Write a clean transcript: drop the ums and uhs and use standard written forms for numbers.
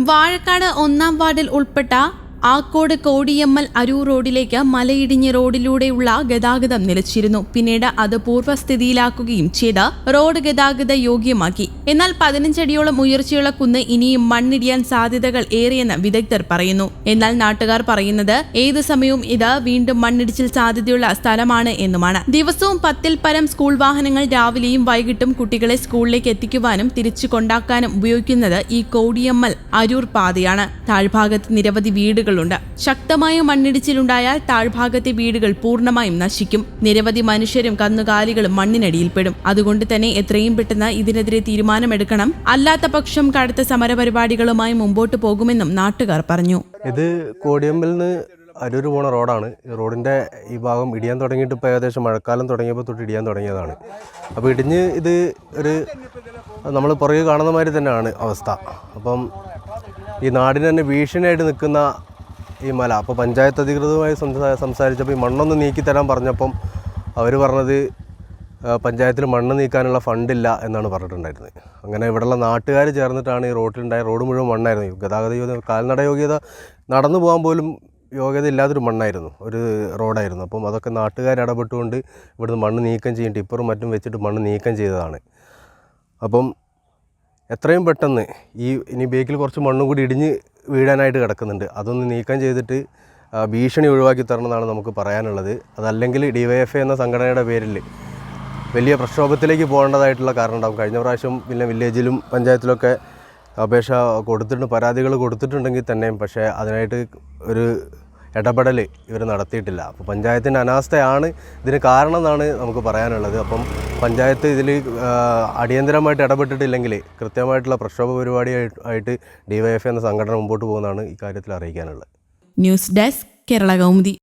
വാഴക്കാട് 1-ാം വാർഡിൽ ഉൾപ്പെട്ട ആക്കോട് കോടിയമ്മൽ അരൂർ റോഡിലേക്ക് മലയിടിഞ്ഞ് റോഡിലൂടെയുള്ള ഗതാഗതം നിലച്ചിരുന്നു. പിന്നീട് അത് പൂർവ്വസ്ഥിതിയിലാക്കുകയും ചെയ്ത് റോഡ് ഗതാഗത യോഗ്യമാക്കി. എന്നാൽ 15 അടിയോളം ഉയർച്ചയുള്ള കുന്ന് ഇനിയും മണ്ണിടിയാൻ സാധ്യതകൾ ഏറെയെന്ന് വിദഗ്ധർ പറയുന്നു. എന്നാൽ നാട്ടുകാർ പറയുന്നത് ഏത് സമയവും ഇത് വീണ്ടും മണ്ണിടിച്ചിൽ സാധ്യതയുള്ള സ്ഥലമാണ് എന്നുമാണ്. ദിവസവും 10-ൽ പരം സ്കൂൾ വാഹനങ്ങൾ രാവിലെയും വൈകിട്ടും കുട്ടികളെ സ്കൂളിലേക്ക് എത്തിക്കുവാനും തിരിച്ചു കൊണ്ടാക്കാനും ഉപയോഗിക്കുന്നത് ഈ കോടിയമ്മൽ അരൂർ പാതയാണ്. താഴ്ഭാഗത്ത് നിരവധി വീടുകൾ. ശക്തമായ മണ്ണിടിച്ചിലുണ്ടായാൽ താഴ്ഭാഗത്തെ വീടുകൾ പൂർണ്ണമായും നശിക്കും. നിരവധി മനുഷ്യരും കന്നുകാലികളും മണ്ണിനടിയിൽപ്പെടും. അതുകൊണ്ട് തന്നെ എത്രയും പെട്ടെന്ന് ഇതിനെതിരെ തീരുമാനമെടുക്കണം. അല്ലാത്ത പക്ഷം കടുത്ത സമരപരിപാടികളുമായി മുമ്പോട്ട് പോകുമെന്നും നാട്ടുകാർ പറഞ്ഞു. ഇത് കോടിയമ്പലിന് അരൂർ പോണ റോഡാണ്. റോഡിൻ്റെ ഈ ഭാഗം ഇടിയാൻ തുടങ്ങിയിട്ട് ഇപ്പോൾ ഏകദേശം മഴക്കാലം തുടങ്ങിയപ്പോൾ തൊട്ട് ഇടിയാൻ തുടങ്ങിയതാണ്. അപ്പോൾ ഇടിഞ്ഞ് ഇത് നമ്മൾ പുറകെ കാണുന്ന മാതിരി തന്നെയാണ് അവസ്ഥ. അപ്പം ഈ നാടിന് തന്നെ ഭീഷണിയായിട്ട് നിൽക്കുന്ന ഈ മല, അപ്പോൾ പഞ്ചായത്ത് അധികൃതരുമായി സംസാരിച്ചപ്പോൾ ഈ മണ്ണൊന്ന് നീക്കി തരാൻ പറഞ്ഞപ്പം അവർ പറഞ്ഞത് പഞ്ചായത്തിൽ മണ്ണ് നീക്കാനുള്ള ഫണ്ടില്ല എന്നാണ് പറഞ്ഞിട്ടുണ്ടായിരുന്നത്. അങ്ങനെ ഇവിടെയുള്ള നാട്ടുകാർ ചേർന്നിട്ടാണ് ഈ റോഡിലുണ്ടായ റോഡ് മുഴുവൻ മണ്ണായിരുന്നു. ഗതാഗത യോഗ്യത, കാൽനട യോഗ്യത, നടന്നു പോകാൻ പോലും യോഗ്യത ഇല്ലാത്തൊരു മണ്ണായിരുന്നു, ഒരു റോഡായിരുന്നു. അപ്പം അതൊക്കെ നാട്ടുകാർ ഇടപെട്ടുകൊണ്ട് ഇവിടുന്ന് മണ്ണ് നീക്കം ചെയ്യും, ടിപ്പറും മറ്റും വെച്ചിട്ട് മണ്ണ് നീക്കം ചെയ്തതാണ്. അപ്പം എത്രയും പെട്ടെന്ന് ഇനി ബേക്കിൽ കുറച്ച് മണ്ണും കൂടി ഇടിഞ്ഞ് വീഴാനായിട്ട് കിടക്കുന്നുണ്ട്. അതൊന്ന് നീക്കം ചെയ്തിട്ട് ഭീഷണി ഒഴിവാക്കി തരണമെന്നാണ് നമുക്ക് പറയാനുള്ളത്. അതല്ലെങ്കിൽ DYFI എന്ന സംഘടനയുടെ പേരിൽ വലിയ പ്രക്ഷോഭത്തിലേക്ക് പോകേണ്ടതായിട്ടുള്ള കാരണം ഉണ്ടാകും. കഴിഞ്ഞ പ്രാവശ്യം പിന്നെ വില്ലേജിലും പഞ്ചായത്തിലൊക്കെ അപേക്ഷ കൊടുത്തിട്ടുണ്ട്, പരാതികൾ കൊടുത്തിട്ടുണ്ടെങ്കിൽ തന്നെയും പക്ഷേ അതിനായിട്ട് ഒരു ഇടപെടൽ ഇവർ നടത്തിയിട്ടില്ല. അപ്പോൾ പഞ്ചായത്തിൻ്റെ അനാസ്ഥയാണ് ഇതിന് കാരണം എന്നാണ് നമുക്ക് പറയാനുള്ളത്. അപ്പം പഞ്ചായത്ത് ഇതിൽ അടിയന്തരമായിട്ട് ഇടപെട്ടിട്ടില്ലെങ്കിൽ കൃത്യമായിട്ടുള്ള പ്രക്ഷോഭ പരിപാടിയായിട്ട് DYFI എന്ന സംഘടന മുമ്പോട്ട് പോകുന്നതാണ് ഈ കാര്യത്തിൽ അറിയിക്കാനുള്ളത്. News desk, Kerala Kaumudi.